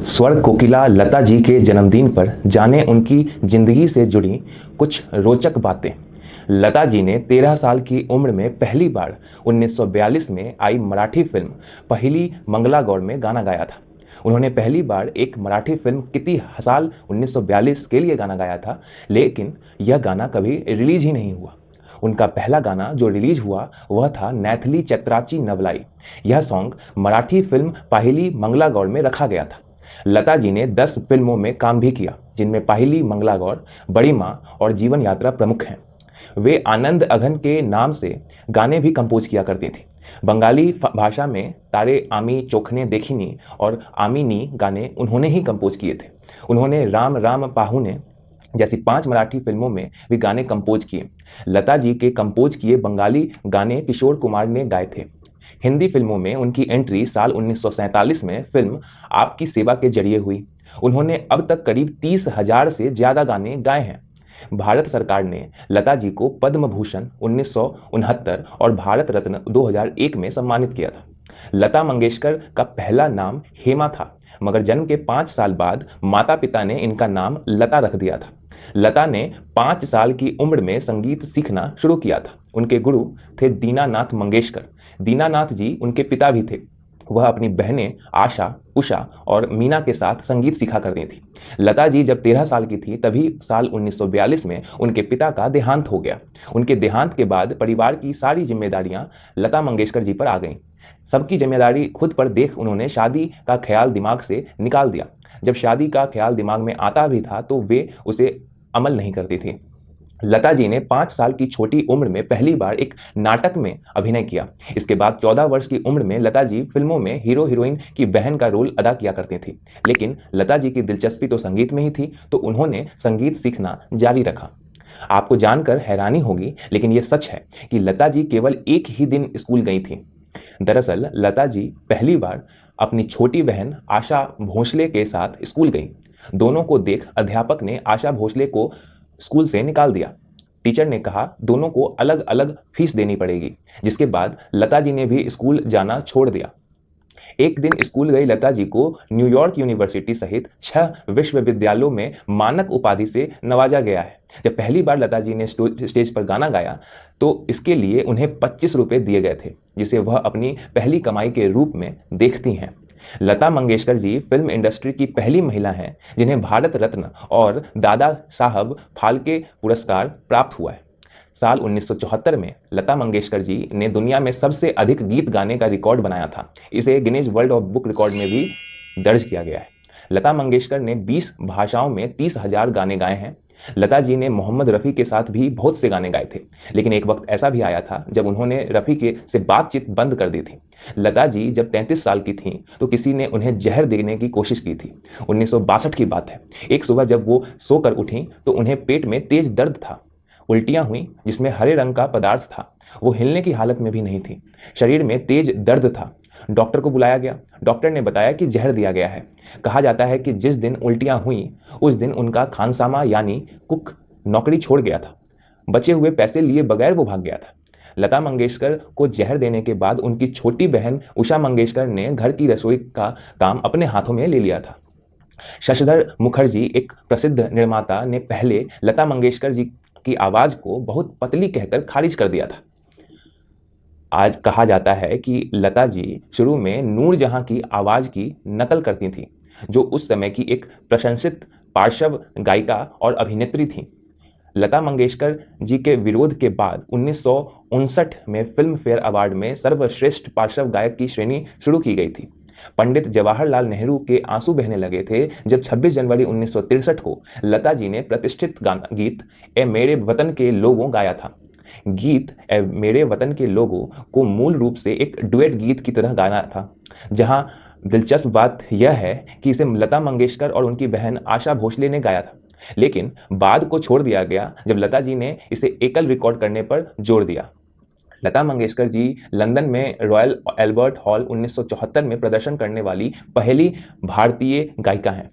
स्वर कोकिला लता जी के जन्मदिन पर जाने उनकी जिंदगी से जुड़ी कुछ रोचक बातें। लता जी ने 13 साल की उम्र में पहली बार 1942 में आई मराठी फिल्म पहली मंगला गौर में गाना गाया था। उन्होंने पहली बार एक मराठी फिल्म कितनी साल 1942 के लिए गाना गाया था, लेकिन यह गाना कभी रिलीज ही नहीं हुआ। उनका पहला गाना जो रिलीज हुआ वह था नैथली चत्राची नवलाई। यह सॉन्ग मराठी फिल्म पहली मंगला गौर में रखा गया था। लता जी ने 10 फिल्मों में काम भी किया, जिनमें पहली मंगला गौर, बड़ी माँ और जीवन यात्रा प्रमुख हैं। वे आनंद अघन के नाम से गाने भी कंपोज किया करती थी। बंगाली भाषा में तारे आमी चोखने देखिनी और आमिनी गाने उन्होंने ही कंपोज किए थे। उन्होंने राम राम पाहुने जैसी 5 मराठी फिल्मों में भी गाने कंपोज किए। लता जी के कंपोज किए बंगाली गाने किशोर कुमार ने गाए थे। हिंदी फिल्मों में उनकी एंट्री साल 1947 में फिल्म आपकी सेवा के जरिए हुई। उन्होंने अब तक करीब 30,000 से ज़्यादा गाने गाए हैं। भारत सरकार ने लता जी को पद्म भूषण 1969 और भारत रत्न 2001 में सम्मानित किया था। लता मंगेशकर का पहला नाम हेमा था, मगर जन्म के 5 साल बाद माता पिता ने इनका नाम लता रख दिया था। लता ने 5 साल की उम्र में संगीत सीखना शुरू किया था। उनके गुरु थे दीनानाथ मंगेशकर। दीनानाथ जी उनके पिता भी थे। वह अपनी बहनें आशा, उषा और मीना के साथ संगीत सीखा करती थी। लता जी जब 13 साल की थी तभी साल 1942 में उनके पिता का देहांत हो गया। उनके देहांत के बाद परिवार की सारी जिम्मेदारियां लता मंगेशकर जी पर आ गईं। सबकी जिम्मेदारी खुद पर देख उन्होंने शादी का ख्याल दिमाग से निकाल दिया। जब शादी का ख्याल दिमाग में आता भी था तो वे उसे अमल नहीं करती थी। लता जी ने 5 साल की छोटी उम्र में पहली बार एक नाटक में अभिनय किया। इसके बाद 14 वर्ष की उम्र में लता जी फिल्मों में हीरो हीरोइन की बहन का रोल अदा किया करती थी। लेकिन लता जी की दिलचस्पी तो संगीत में ही थी, तो उन्होंने संगीत सीखना जारी रखा। आपको जानकर हैरानी होगी, लेकिन यह सच है कि लता जी केवल एक ही दिन स्कूल गई थी। दरअसल लता जी पहली बार अपनी छोटी बहन आशा भोसले के साथ स्कूल गई। दोनों को देख अध्यापक ने आशा भोसले को स्कूल से निकाल दिया। टीचर ने कहा दोनों को अलग अलग फीस देनी पड़ेगी, जिसके बाद लता जी ने भी स्कूल जाना छोड़ दिया। एक दिन स्कूल गई लता जी को न्यूयॉर्क यूनिवर्सिटी सहित 6 विश्वविद्यालयों में मानक उपाधि से नवाजा गया है। जब पहली बार लता जी ने स्टेज पर गाना गाया तो इसके लिए उन्हें 25 रुपये दिए गए थे, जिसे वह अपनी पहली कमाई के रूप में देखती हैं। लता मंगेशकर जी फिल्म इंडस्ट्री की पहली महिला हैं जिन्हें भारत रत्न और दादा साहब फाल्के पुरस्कार प्राप्त हुआ है। साल 1974 में लता मंगेशकर जी ने दुनिया में सबसे अधिक गीत गाने का रिकॉर्ड बनाया था। इसे Guinness world of book record में भी दर्ज किया गया है। लता मंगेशकर ने 20 भाषाओं में 30,000 गाने गाए हैं। लता जी ने मोहम्मद रफ़ी के साथ भी बहुत से गाने गाए थे, लेकिन एक वक्त ऐसा भी आया था जब उन्होंने रफ़ी के से बातचीत बंद कर दी थी। लता जी जब 33 साल की थीं तो किसी ने उन्हें जहर देने की कोशिश की थी। 1962 की बात है। एक सुबह जब वो सोकर उठीं तो उन्हें पेट में तेज दर्द था। उल्टियां हुई जिसमें हरे रंग का पदार्थ था। वो हिलने की हालत में भी नहीं थी। शरीर में तेज दर्द था। डॉक्टर को बुलाया गया। डॉक्टर ने बताया कि जहर दिया गया है। कहा जाता है कि जिस दिन उल्टियां हुई उस दिन उनका खानसामा यानी कुक नौकरी छोड़ गया था। बचे हुए पैसे लिए बगैर वो भाग गया था। लता मंगेशकर को जहर देने के बाद उनकी छोटी बहन उषा मंगेशकर ने घर की रसोई का काम अपने हाथों में ले लिया था। शशिधर मुखर्जी, एक प्रसिद्ध निर्माता, ने पहले लता मंगेशकर जी की आवाज को बहुत पतली कहकर खारिज कर दिया था। आज कहा जाता है कि लता जी शुरू में नूरजहां की आवाज की नकल करती थीं, जो उस समय की एक प्रशंसित पार्श्व गायिका और अभिनेत्री थीं। लता मंगेशकर जी के विरोध के बाद 1959 में फिल्म फेयर अवार्ड में सर्वश्रेष्ठ पार्श्व गायक की श्रेणी शुरू की गई थी। पंडित जवाहरलाल नेहरू के आंसू बहने लगे थे जब 26 जनवरी 1963 को लता जी ने प्रतिष्ठित गीत ए मेरे वतन के लोगों गाया था। गीत ए मेरे वतन के लोगों को मूल रूप से एक डुएट गीत की तरह गाना था। जहां दिलचस्प बात यह है कि इसे लता मंगेशकर और उनकी बहन आशा भोसले ने गाया था, लेकिन बाद को छोड़ दिया गया जब लता जी ने इसे एकल रिकॉर्ड करने पर जोर दिया। लता मंगेशकर जी लंदन में रॉयल एल्बर्ट हॉल 1974 में प्रदर्शन करने वाली पहली भारतीय गायिका हैं।